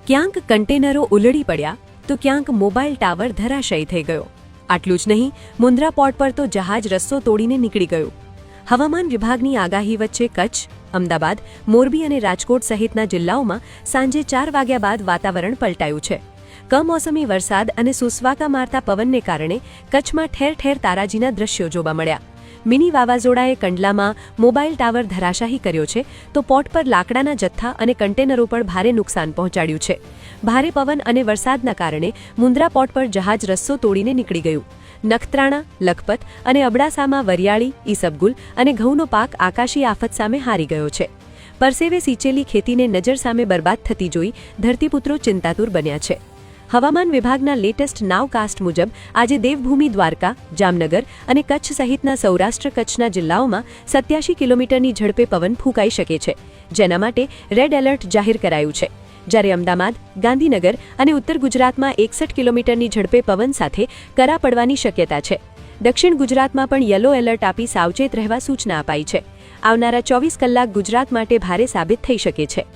ક્યાંક કન્ટેનરો ઉલડી પડ્યા તો ક્યાંક મોબાઈલ ટાવર ધરાશાયી થઈ ગયો. આટલું જ નહીં, મુન્દ્રા પોર્ટ પર તો જહાજ રસ્તો તોડીને નીકળી ગયું. હવામાન વિભાગની આગાહી વચ્ચે કચ્છ, અમદાવાદ, મોરબી અને રાજકોટ સહિતના જિલ્લાઓમાં સાંજે 4 વાગ્યા બાદ વાતાવરણ પલટાયું છે. કમોસમી વરસાદ અને સુસવાકા મારતા પવનને કારણે કચ્છમાં ઠેર ઠેર તારાજીના દ્રશ્યો જોવા મળ્યા. મિની વાવાઝોડાએ કંડલામાં મોબાઈલ ટાવર ધરાશાયી કર્યો છે, તો પોર્ટ પર લાકડાના જથ્થા અને કન્ટેનરો પર ભારે નુકસાન પહોંચાડ્યું છે. ભારે પવન અને વરસાદના કારણે મુન્દ્રા પોર્ટ પર જહાજ રસ્તો તોડીને નીકળી ગયું. નખત્રાણા, લખપત અને અબડાસામાં વરિયાળી, ઈસબગુલ અને ઘઉંનો પાક આકાશી આફત સામે હારી ગયો છે. પરસેવે સિંચેલી ખેતીને નજર સામે બરબાદ થતી જોઈ ધરતીપુત્રો ચિંતાતુર બન્યા છે. હવામાન વિભાગના લેટેસ્ટ નાવકાસ્ટ મુજબ આજે દેવભૂમિ દ્વારકા, જામનગર અને કચ્છ સહિતના સૌરાષ્ટ્ર કચ્છના જિલ્લાઓમાં 87 કિલોમીટરની ઝડપે પવન ફૂંકાઈ શકે છે, જેના માટે રેડ એલર્ટ જાહેર કરાયું છે. જ્યારે અમદાવાદ, ગાંધીનગર અને ઉત્તર ગુજરાતમાં 61 કિલોમીટરની ઝડપે પવન સાથે કરા પડવાની શક્યતા છે. દક્ષિણ ગુજરાતમાં પણ યલો એલર્ટ આપી સાવચેત રહેવા સૂચના અપાઈ છે. આવનારા 24 કલાક ગુજરાત માટે ભારે સાબિત થઈ શકે છે.